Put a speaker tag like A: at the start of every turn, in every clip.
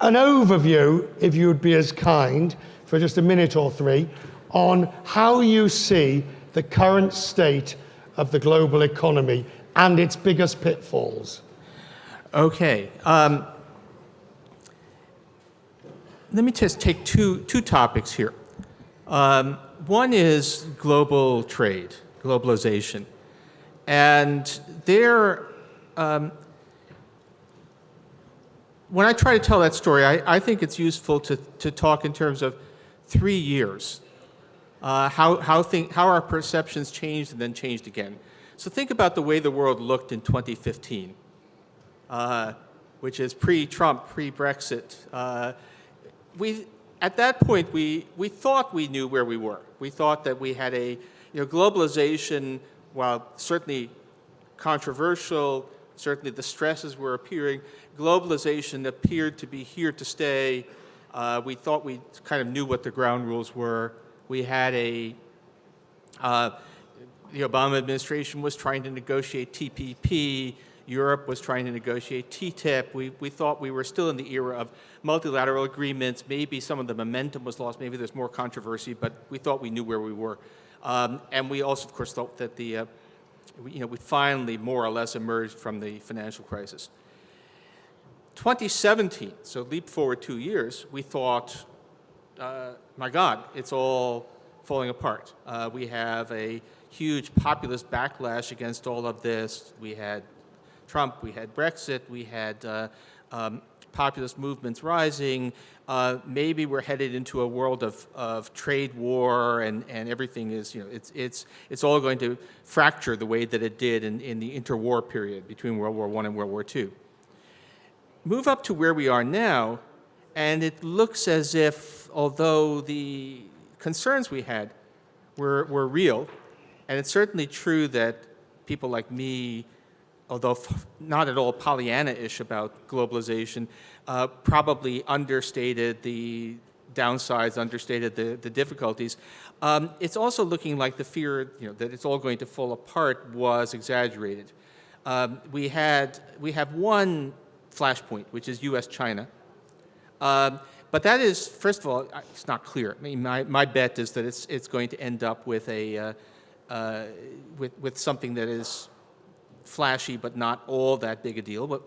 A: an overview, if you would be as kind, for just a minute or three, on how you see the current state of the global economy and its biggest pitfalls.
B: Okay. Let me just take two topics here. One is global trade, globalization. And there, when I try to tell that story, I think it's useful to talk in terms of 3 years, how our perceptions changed and then changed again. So think about the way the world looked in 2015, which is pre-Trump, pre-Brexit. At that point, we thought we knew where we were. We thought that we had globalization, while certainly controversial, certainly the stresses were appearing, globalization appeared to be here to stay. We thought we kind of knew what the ground rules were. We had the Obama administration was trying to negotiate TPP. Europe was trying to negotiate TTIP. We thought we were still in the era of multilateral agreements. Maybe some of the momentum was lost. Maybe there's more controversy, but we thought we knew where we were. And we also, of course, thought that we finally more or less emerged from the financial crisis. 2017, so leap forward 2 years, we thought, my God, it's all falling apart. We have a huge populist backlash against all of this. We had Trump, we had Brexit, we had populist movements rising. Maybe we're headed into a world of trade war, and everything is, it's all going to fracture the way that it did in the interwar period between World War I and World War II. Move up to where we are now, and it looks as if, although the concerns we had were real, and it's certainly true that people like me, although not at all Pollyanna-ish about globalization, probably understated the downsides, understated the difficulties. It's also looking like the fear, that it's all going to fall apart was exaggerated. We have one flashpoint, which is U.S.-China. But that is, first of all, it's not clear. I mean, my bet is that it's going to end up with with something that is flashy but not all that big a deal. But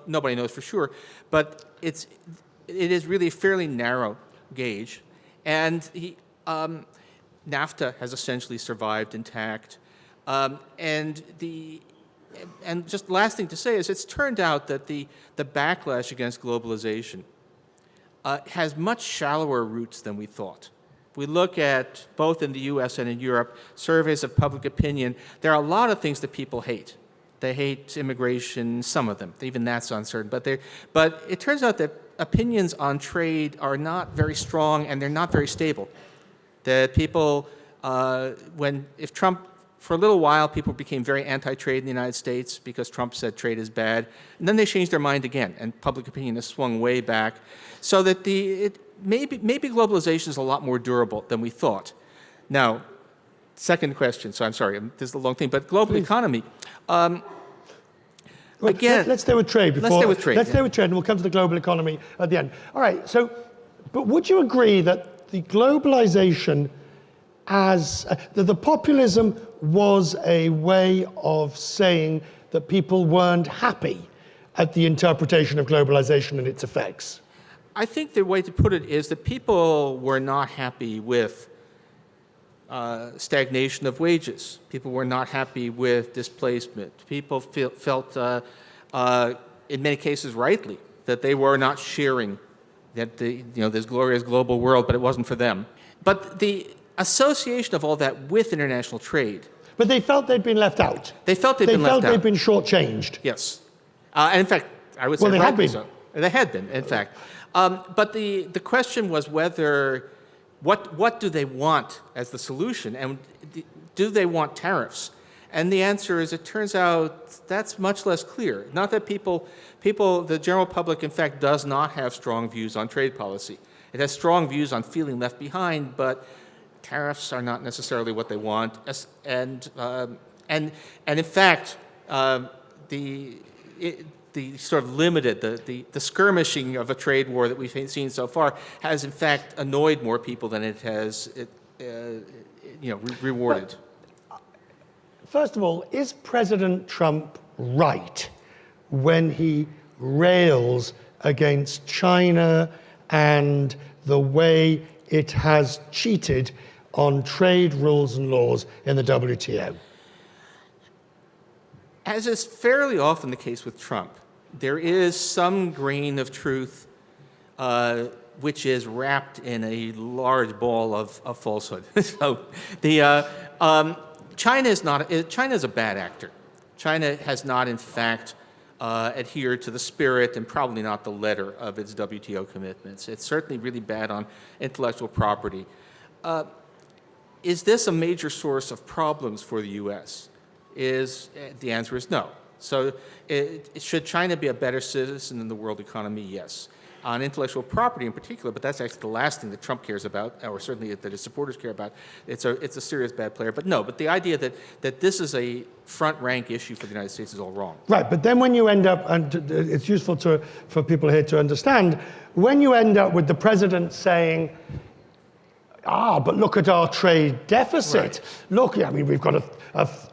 B: nobody knows for sure. But it is really a fairly narrow gauge, and NAFTA has essentially survived intact. And just last thing to say is, it's turned out that the backlash against globalization has much shallower roots than we thought. If we look at, both in the US and in Europe, surveys of public opinion, there are a lot of things that people hate. They hate immigration, some of them, even that's uncertain. But it turns out that opinions on trade are not very strong, and they're not very stable. That people, if Trump, for a little while, people became very anti-trade in the United States because Trump said trade is bad. And then they changed their mind again, and public opinion has swung way back. So that maybe globalization is a lot more durable than we thought. Now, second question, so I'm sorry, this is a long thing, but global economy. Again,
A: let's stay with trade.
B: Let's stay with trade.
A: Let's stay with trade, and we'll come to the global economy at the end. All right, but would you agree that the globalization the populism was a way of saying that people weren't happy at the interpretation of globalization and its effects?
B: I think the way to put it is that people were not happy with stagnation of wages. People were not happy with displacement. People felt, in many cases rightly, that they were not sharing that this glorious global world, but it wasn't for them. But the association of all that with international trade.
A: But they felt they'd been left out.
B: They felt they'd been left out.
A: They felt they'd been shortchanged.
B: Yes. And in fact, I would say
A: they had been.
B: So. They had been, in fact. But the question was whether, what do they want as the solution? And do they want tariffs? And the answer is, it turns out that's much less clear. Not that the general public, in fact, does not have strong views on trade policy. It has strong views on feeling left behind, but tariffs are not necessarily what they want. And in fact, the the sort of limited, the skirmishing of a trade war that we've seen so far has in fact annoyed more people than it has rewarded.
A: First of all, is President Trump right when he rails against China and the way it has cheated on trade rules and laws in the WTO?
B: As is fairly often the case with Trump, there is some grain of truth which is wrapped in a large ball of falsehood. So China is a bad actor. China has not, in fact, adhered to the spirit and probably not the letter of its WTO commitments. It's certainly really bad on intellectual property. Is this a major source of problems for the U.S.? The answer is no. So should China be a better citizen in the world economy? Yes. On intellectual property in particular, but that's actually the last thing that Trump cares about, or certainly that his supporters care about. It's a serious bad player. But no, but the idea that this is a front-rank issue for the United States is all wrong.
A: Right, but then when you end up, and it's useful for people here to understand, when you end up with the president saying, but look at our trade deficit.
B: Right.
A: Look, I mean, we've got a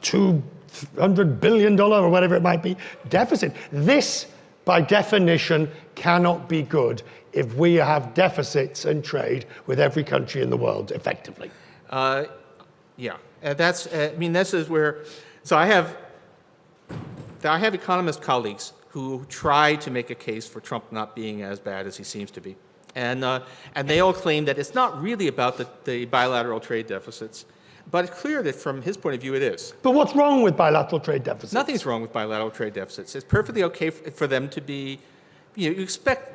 A: $200 billion or whatever it might be deficit. This, by definition, cannot be good if we have deficits in trade with every country in the world, effectively.
B: This is where, so I have economist colleagues who try to make a case for Trump not being as bad as he seems to be. And they all claim that it's not really about the bilateral trade deficits, but it's clear that from his point of view it is.
A: But what's wrong with bilateral trade deficits?
B: Nothing's wrong with bilateral trade deficits. It's perfectly okay for them to be, you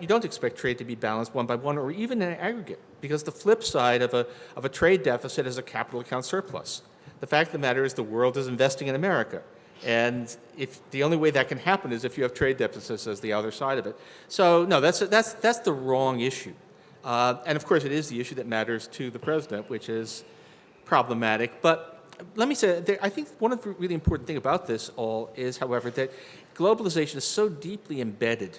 B: don't expect trade to be balanced one by one or even in aggregate, because the flip side of a trade deficit is a capital account surplus. The fact of the matter is the world is investing in America. And if the only way that can happen is if you have trade deficits as the other side of it. So no, that's the wrong issue. And of course, it is the issue that matters to the president, which is problematic. But let me say, I think one of the really important thing about this all is, however, that globalization is so deeply embedded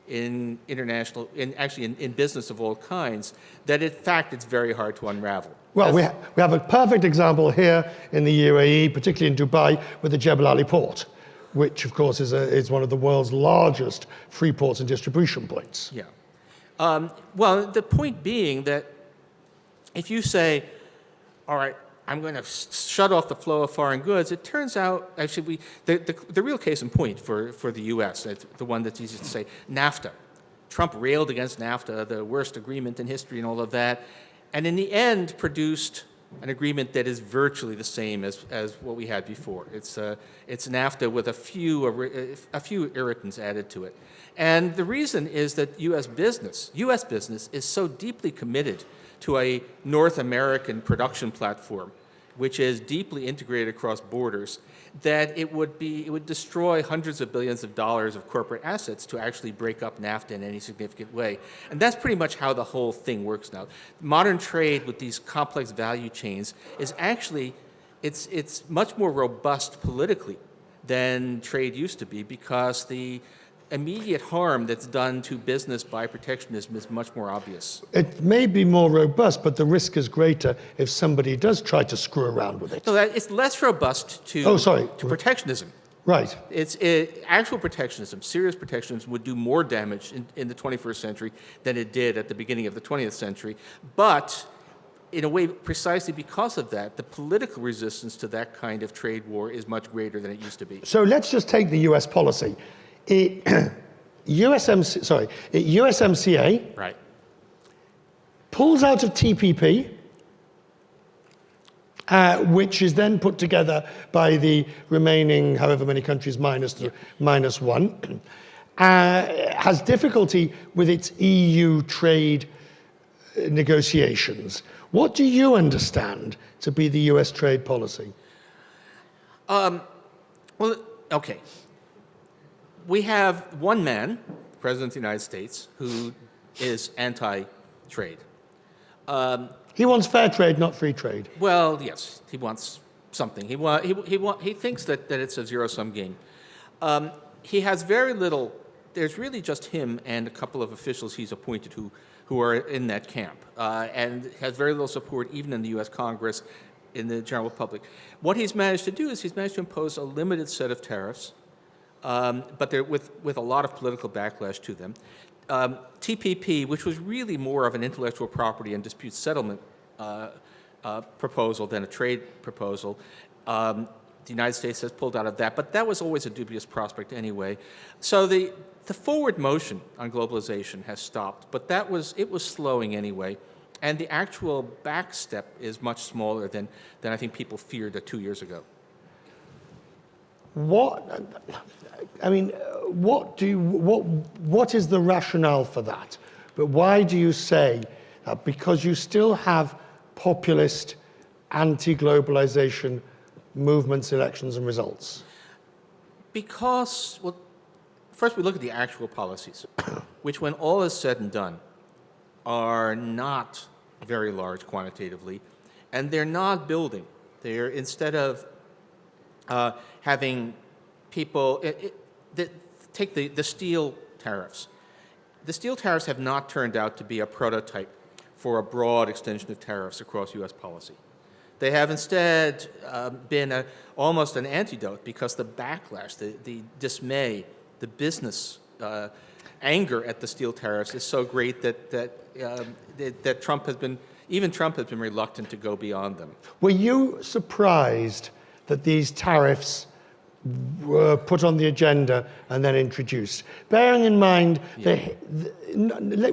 B: in in business of all kinds, that in fact it's very hard to unravel.
A: Well, we have a perfect example here in the UAE, particularly in Dubai, with the Jebel Ali port, which of course is one of the world's largest free ports and distribution points.
B: Yeah. Well, the point being that if you say, all right, I'm going to shut off the flow of foreign goods, it turns out, actually, the real case in point for the U.S., the one that's easy to say, NAFTA. Trump railed against NAFTA, the worst agreement in history and all of that, and in the end produced an agreement that is virtually the same as what we had before. It's NAFTA with a few irritants added to it. And the reason is that U.S. business is so deeply committed to a North American production platform, which is deeply integrated across borders, that it would destroy hundreds of billions of dollars of corporate assets to actually break up NAFTA in any significant way. And that's pretty much how the whole thing works now. Modern trade with these complex value chains is actually, it's much more robust politically than trade used to be, because the immediate harm that's done to business by protectionism is much more obvious.
A: It may be more robust, but the risk is greater if somebody does try to screw around with it.
B: So it's less robust to protectionism.
A: Right.
B: Actual protectionism, serious protectionism, would do more damage in the 21st century than it did at the beginning of the 20th century. But in a way, precisely because of that, the political resistance to that kind of trade war is much greater than it used to be.
A: So let's just take the US policy. USMCA
B: right.
A: pulls out of TPP, which is then put together by the remaining however many countries minus one, has difficulty with its EU trade negotiations. What do you understand to be the US trade policy?
B: Well, okay. We have one man, President of the United States, who is anti-trade.
A: He wants fair trade, not free trade.
B: Well, yes, he wants something. He thinks that it's a zero-sum game. he has very little. There's really just him and a couple of officials he's appointed who are in that camp, and has very little support even in the U.S. Congress, in the general public. What he's managed to do is he's managed to impose a limited set of tariffs, but they're with a lot of political backlash to them. TPP, which was really more of an intellectual property and dispute settlement proposal than a trade proposal, the United States has pulled out of that, but that was always a dubious prospect anyway. So the forward motion on globalization has stopped, but it was slowing anyway. And the actual back step is much smaller than I think people feared 2 years ago.
A: What is the rationale for that? But why do you say that? Because you still have populist, anti-globalization movements, elections, and results?
B: Because, well, first we look at the actual policies, which when all is said and done, are not very large quantitatively, and they're not building. They're, instead of having people, take the steel tariffs. The steel tariffs have not turned out to be a prototype for a broad extension of tariffs across U.S. policy. They have instead been almost an antidote, because the backlash, the dismay, the business anger at the steel tariffs is so great that Trump has been reluctant to go beyond them.
A: Were you surprised that these tariffs were put on the agenda and then introduced? Bearing in mind, we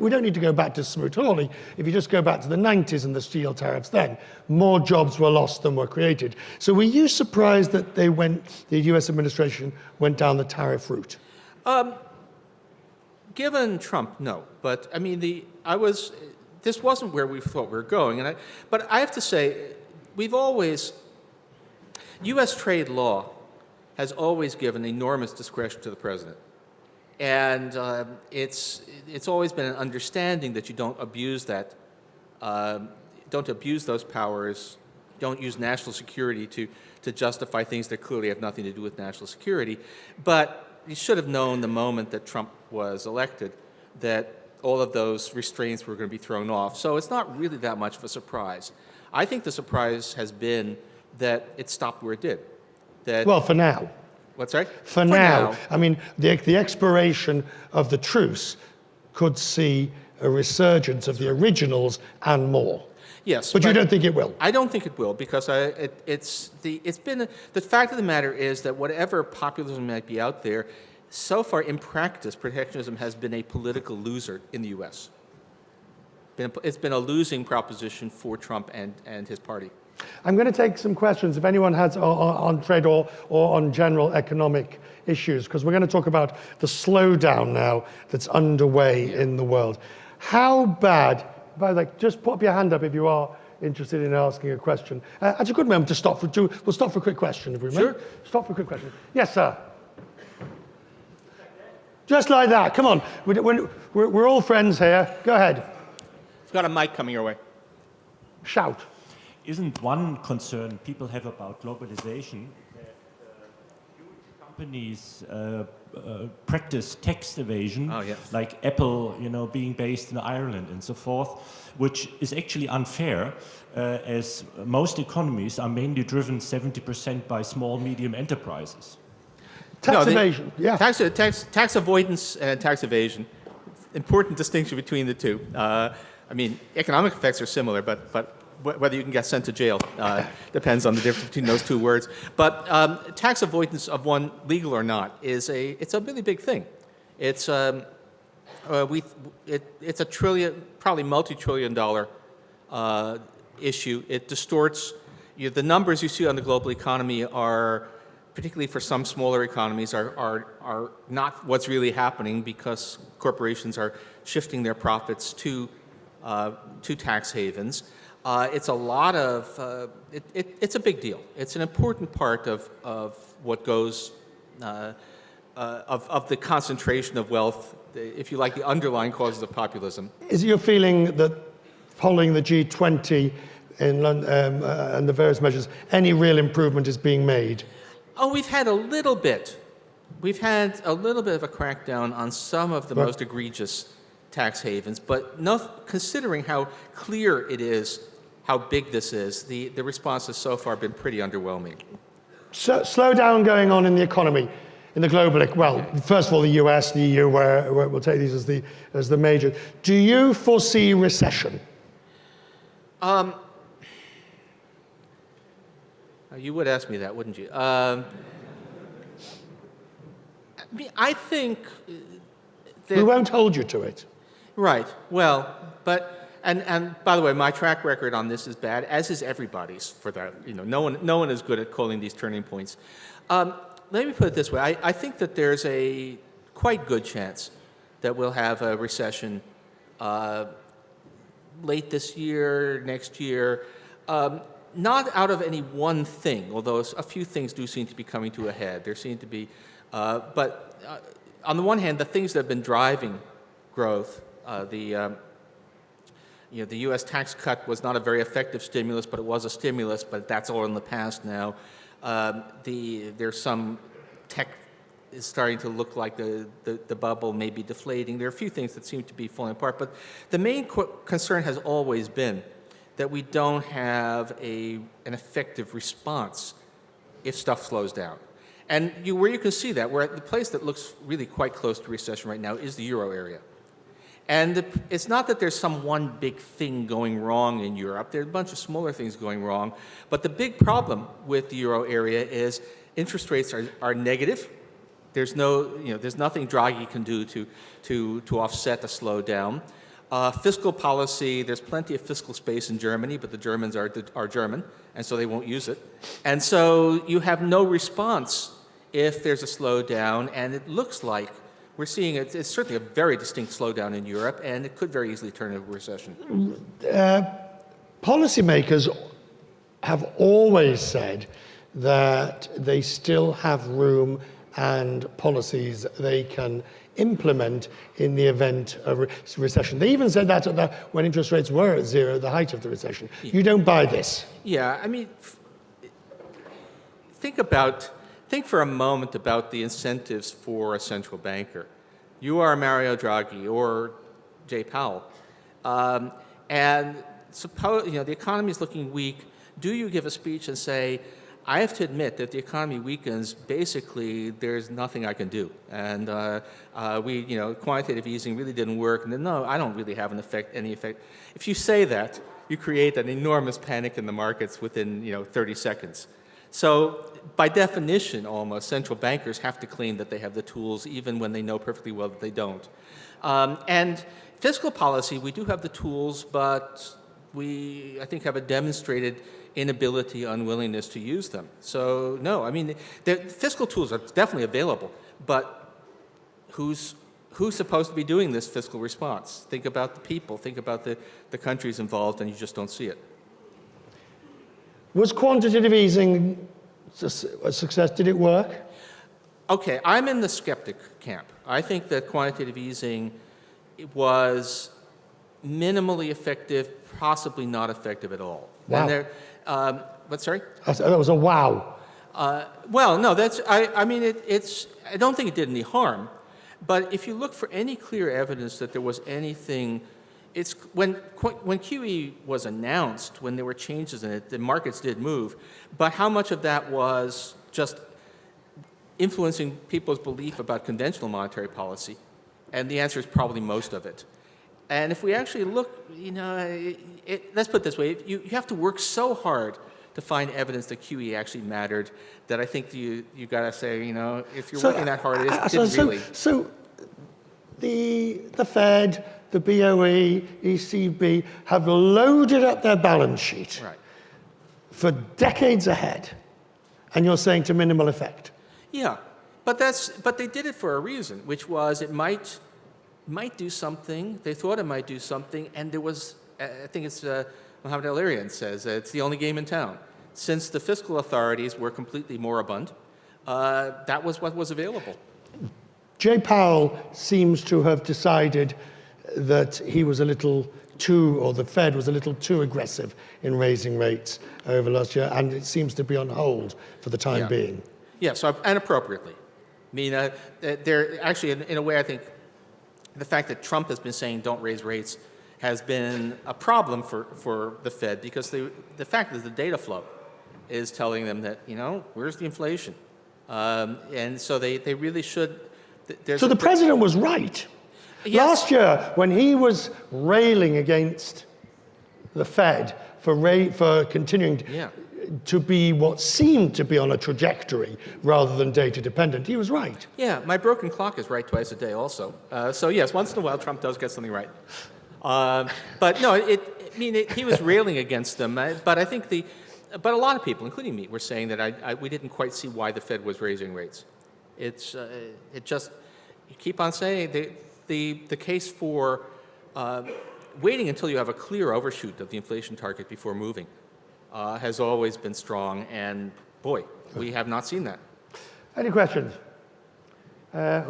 A: don't need to go back to Smoot-Hawley. If you just go back to the 90s and the steel tariffs then, more jobs were lost than were created. So were you surprised that the US administration went down the tariff route?
B: Given Trump, no. But I mean, this wasn't where we thought we were going. But I have to say, U.S. trade law has always given enormous discretion to the president. And it's always been an understanding that you don't abuse that, don't abuse those powers, don't use national security to justify things that clearly have nothing to do with national security. But you should have known the moment that Trump was elected that all of those restraints were going to be thrown off. So it's not really that much of a surprise. I think the surprise has been that it stopped where it did. Well,
A: for now.
B: What's right?
A: For now. I mean, the expiration of the truce could see a resurgence of the originals and more.
B: Yes,
A: but you don't think it will?
B: I don't think it will, because the fact of the matter is that whatever populism might be out there, so far in practice, protectionism has been a political loser in the U.S. It's been a losing proposition for Trump and his party.
A: I'm going to take some questions if anyone has on trade or on general economic issues, because we're going to talk about the slowdown now that's underway in the world. How bad, by the way, just put up your hand up if you are interested in asking a question. It's a good moment to stop we'll stop for a quick question, if we may.
B: Sure.
A: Stop for a quick question. Yes, sir. Just like that, come on. We're all friends here. Go ahead.
B: We've got a mic coming your way.
A: Shout.
C: Isn't one concern people have about globalization that huge companies practice tax evasion, like Apple, being based in Ireland and so forth, which is actually unfair, as most economies are mainly driven 70% by small, medium enterprises.
A: Tax evasion, yeah.
B: Tax avoidance and tax evasion, important distinction between the two. I mean, economic effects are similar, but whether you can get sent to jail depends on the difference between those two words. But tax avoidance of one, legal or not, it's a really big thing. It's a probably multi-trillion-dollar issue. It distorts the numbers you see on the global economy are, particularly for some smaller economies, are not what's really happening, because corporations are shifting their profits to tax havens. It's a lot of, it's a big deal. It's an important part of what goes, of the concentration of wealth, if you like, the underlying causes of populism.
A: Is it your feeling that following the G20 in London, and the various measures, any real improvement is being made?
B: Oh, we've had a little bit We've had a little bit of a crackdown on some of the most egregious tax havens, but considering how clear it is how big this is, the response has so far been pretty underwhelming. So,
A: slowdown going on in the economy, in the global, well, first of all, the US, the EU, where we'll take these as the major. Do you foresee recession?
B: You would ask me that, wouldn't you? I think that,
A: we won't hold you to it.
B: Right. Well, but and by the way, my track record on this is bad, as is everybody's. For that, no one is good at calling these turning points. Let me put it this way: I think that there's a quite good chance that we'll have a recession late this year, next year. Not out of any one thing, although a few things do seem to be coming to a head. There seem to be, but on the one hand, the things that have been driving growth, the U.S. tax cut was not a very effective stimulus, but it was a stimulus. But that's all in the past now. There's some tech is starting to look like the bubble may be deflating. There are a few things that seem to be falling apart, but the main concern has always been that we don't have an effective response if stuff slows down. And where you can see that, where the place that looks really quite close to recession right now is the euro area. And it's not that there's some one big thing going wrong in Europe. There are a bunch of smaller things going wrong. But the big problem with the euro area is interest rates are negative. There's there's nothing Draghi can do to offset the slowdown. Fiscal policy, there's plenty of fiscal space in Germany, but the Germans are German, and so they won't use it. And so you have no response if there's a slowdown, and it looks like we're seeing it's certainly a very distinct slowdown in Europe, and it could very easily turn into a recession.
A: Policymakers have always said that they still have room and policies they can implement in the event of recession. They even said that when interest rates were at zero, the height of the recession. You don't buy this?
B: Yeah, I mean, think for a moment about the incentives for a central banker. You are Mario Draghi or Jay Powell, and suppose the economy is looking weak. Do you give a speech and say, I have to admit that the economy weakens, basically there's nothing I can do. And quantitative easing really didn't work. And then, no, I don't really have any effect. If you say that, you create an enormous panic in the markets within 30 seconds. So by definition, almost, central bankers have to claim that they have the tools even when they know perfectly well that they don't. And fiscal policy, we do have the tools, but we, I think, have a demonstrated inability, unwillingness to use them. So no, I mean, the fiscal tools are definitely available, but who's supposed to be doing this fiscal response? Think about the people, think about the countries involved, and you just don't see it.
A: Was quantitative easing a success? Did it work?
B: Okay, I'm in the skeptic camp. I think that quantitative easing was minimally effective, possibly not effective at all.
A: Wow.
B: And sorry?
A: That was a wow.
B: Well, no, I mean, I don't think it did any harm, but if you look for any clear evidence that there was anything, it's when QE was announced, when there were changes in it, the markets did move, but how much of that was just influencing people's belief about conventional monetary policy? And the answer is probably most of it. And if we actually look, let's put it this way, you have to work so hard to find evidence that QE actually mattered that I think you got to say, if you're working that hard, it didn't really.
A: So the Fed, the BOE, ECB have loaded up their balance sheet for decades ahead, and you're saying to minimal effect.
B: Yeah, but they did it for a reason, which was it might do something. They thought it might do something, and there was, I think it's Mohammed El-Arian says, it's the only game in town. Since the fiscal authorities were completely moribund, that was what was available.
A: Jay Powell seems to have decided that he was a little too, or the Fed was a little too aggressive in raising rates over last year, and it seems to be on hold for the time being.
B: Yeah, so and appropriately. I mean, they're actually, in a way, I think the fact that Trump has been saying don't raise rates has been a problem for the Fed, because the fact that the data flow is telling them that, where's the inflation? And so they really should.
A: So the president was right.
B: Yes.
A: Last year, when he was railing against the Fed for continuing to be what seemed to be on a trajectory rather than data dependent, he was right.
B: Yeah, my broken clock is right twice a day also. So yes, once in a while Trump does get something right. But no, he was railing against them. But I think but a lot of people, including me, were saying that we didn't quite see why the Fed was raising rates. You keep on saying the case for waiting until you have a clear overshoot of the inflation target before moving has always been strong, and boy, we have not seen that.
A: Any questions?
B: Yeah.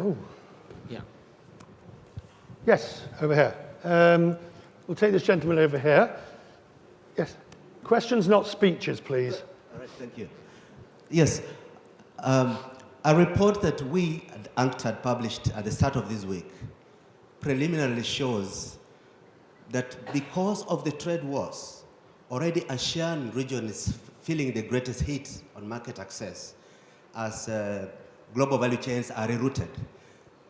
A: Yes, over here. We'll take this gentleman over here. Yes. Questions, not speeches, please.
D: All right, thank you. Yes. A report that we at UNCTAD published at the start of this week preliminarily shows that because of the trade wars, already ASEAN region is feeling the greatest hit on market access as global value chains are rerouted.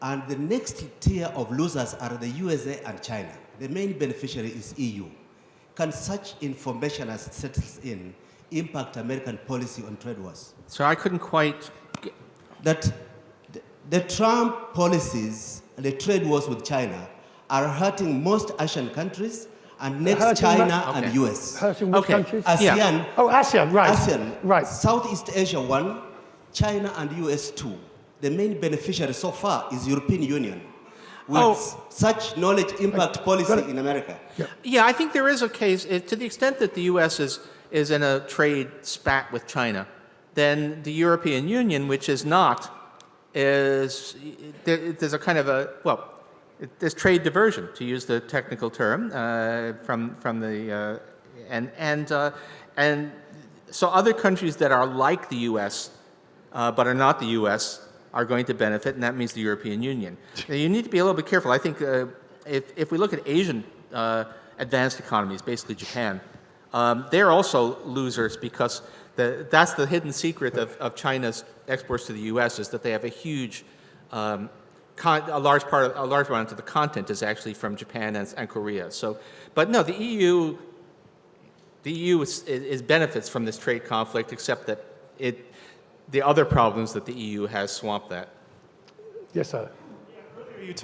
D: And the next tier of losers are the USA and China. The main beneficiary is EU. Can such information as it settles in impact American policy on trade wars?
B: So I couldn't quite...
D: That the Trump policies, the trade wars with China, are hurting most Asian countries, and next China and US.
A: Hurting which countries?
D: ASEAN.
A: Yeah. Oh, ASEAN, right.
D: ASEAN.
A: Right.
D: Southeast Asia 1, China and US 2. The main beneficiary so far is European Union. With such knowledge impact policy in America.
B: Yeah, I think there is a case, to the extent that the US is in a trade spat with China, then the European Union, which is not, there's a kind of there's trade diversion, to use the technical term, from the, and so other countries that are like the US, but are not the US, are going to benefit, and that means the European Union. Now, you need to be a little bit careful. I think if we look at Asian advanced economies, basically Japan, they're also losers, because that's the hidden secret of China's exports to the U.S. is that they have a huge, a large amount of the content is actually from Japan and Korea. So, but no, the EU is benefits from this trade conflict, except that the other problems that the EU has swamped that.
A: Yes, sir.
E: Yeah,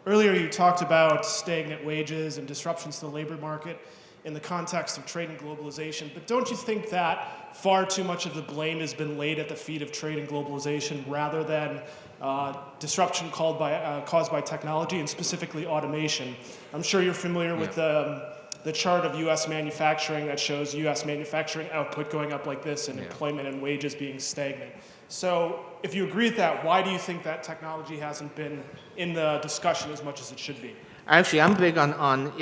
E: earlier you talked about stagnant wages and disruptions to the labor market in the context of trade and globalization, but don't you think that far too much of the blame has been laid at the feet of trade and globalization rather than disruption caused by technology, and specifically automation? I'm sure you're familiar with the chart of U.S. manufacturing that shows U.S. manufacturing output going up like this and employment and wages being stagnant. So if you agree with that, why do you think that technology hasn't been in the discussion as much as it should be?
B: Actually, I'm big on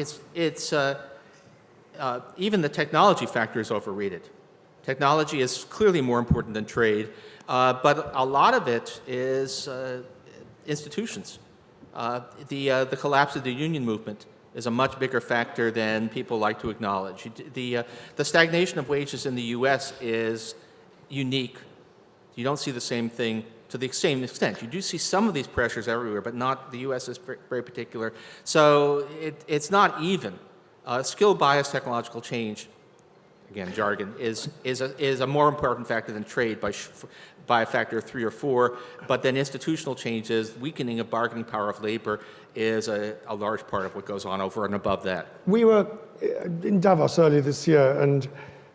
B: even the technology factor is overrated. Technology is clearly more important than trade, but a lot of it is institutions. The collapse of the union movement is a much bigger factor than people like to acknowledge. The stagnation of wages in the U.S. is unique. You don't see the same thing to the same extent. You do see some of these pressures everywhere, but not the U.S. is very particular. So it's not even. Skill bias technological change, again, jargon, is a more important factor than trade by a factor of 3 or 4, but then institutional changes, weakening of bargaining power of labor is a large part of what goes on over and above that.
A: We were in Davos earlier this year and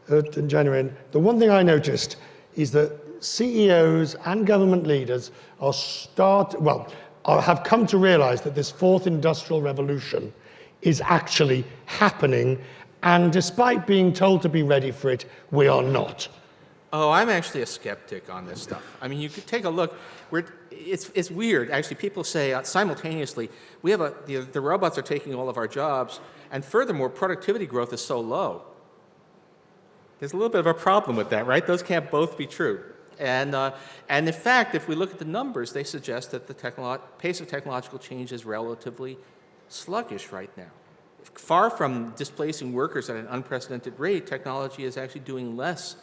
A: in January, and the one thing I noticed is that CEOs and government leaders have come to realize that this fourth industrial revolution is actually happening, and despite being told to be ready for it, we are not.
B: Oh, I'm actually a skeptic on this stuff. I mean, you could take a look. It's weird. Actually, people say simultaneously, we have the robots are taking all of our jobs, and furthermore, productivity growth is so low. There's a little bit of a problem with that, right? Those can't both be true. And in fact, if we look at the numbers, they suggest that the pace of technological change is relatively sluggish right now. Far from displacing workers at an unprecedented rate, technology is actually doing less.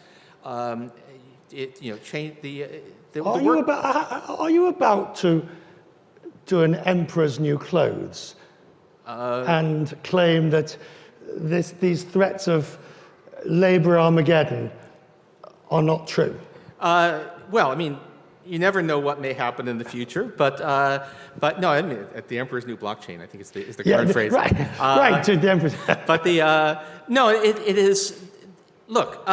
B: Change the work.
A: Are you about to do an emperor's new clothes and claim that these threats of labor Armageddon are not true?
B: Well, I mean, you never know what may happen in the future, but no, I mean, at the emperor's new blockchain, I think is the current phrase.
A: Right, right, to the emperor's.
B: But no, it is. Look,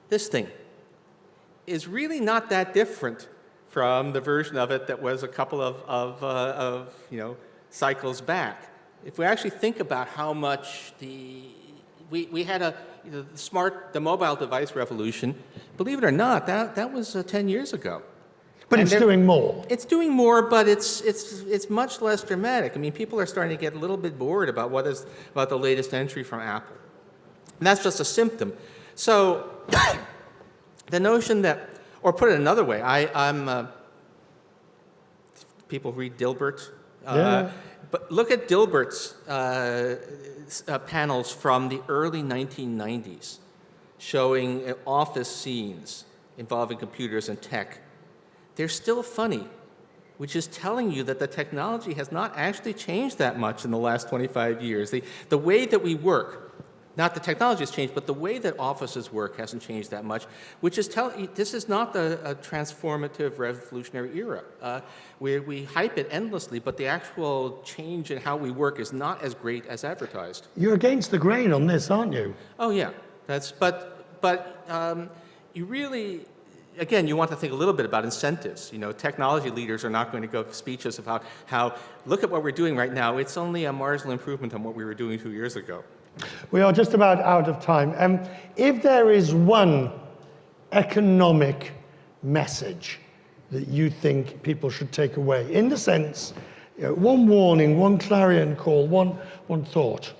B: this thing is really not that different from the version of it that was a couple of cycles back. If we actually think about how much we had the mobile device revolution, believe it or not, that was 10 years ago.
A: But it's doing more.
B: It's doing more, but it's much less dramatic. I mean, people are starting to get a little bit bored about about the latest entry from Apple. And that's just a symptom. So the notion that, or put it another way, I'm people read Dilbert.
A: Yeah.
B: But look at Dilbert's panels from the early 1990s showing office scenes involving computers and tech. They're still funny, which is telling you that the technology has not actually changed that much in the last 25 years. The way that we work, not the technology has changed, but the way that offices work hasn't changed that much, which is this is not a transformative revolutionary era. We hype it endlessly, but the actual change in how we work is not as great as advertised.
A: You're against the grain on this, aren't you?
B: Oh yeah, but you really, again, you want to think a little bit about incentives. Technology leaders are not going to go speeches about how look at what we're doing right now. It's only a marginal improvement on what we were doing 2 years ago.
A: We are just about out of time. If there is one economic message that you think people should take away, in the sense, one warning, one clarion call, one thought.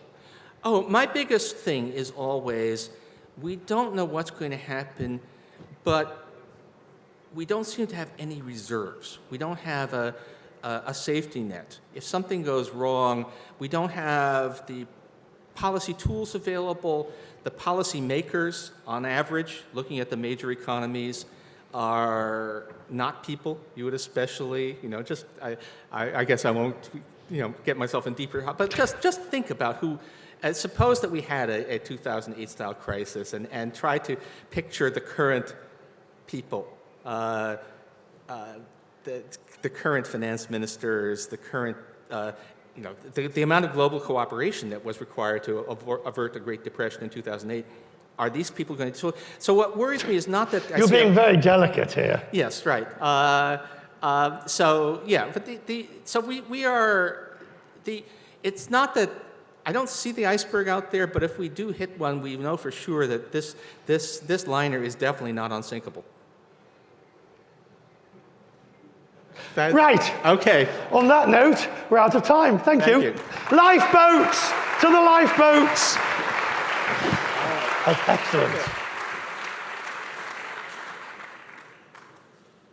B: Oh, my biggest thing is always, we don't know what's going to happen, but we don't seem to have any reserves. We don't have a safety net. If something goes wrong, we don't have the policy tools available. The policy makers, on average, looking at the major economies, are not people. You would especially, I guess I won't, get myself in deeper, but just think about who. Suppose that we had a 2008 style crisis, and try to picture the current people, the current finance ministers, the current. The amount of global cooperation that was required to avert the Great Depression in 2008, are these people going to... So what worries me is not that...
A: You're being very delicate here.
B: Yes, right. So, yeah, but we are... It's not that... I don't see the iceberg out there, but if we do hit one, we know for sure that this liner is definitely not unsinkable.
A: Right.
B: Okay.
A: On that note, we're out of time. Thank you. Lifeboats! To the lifeboats! Excellent.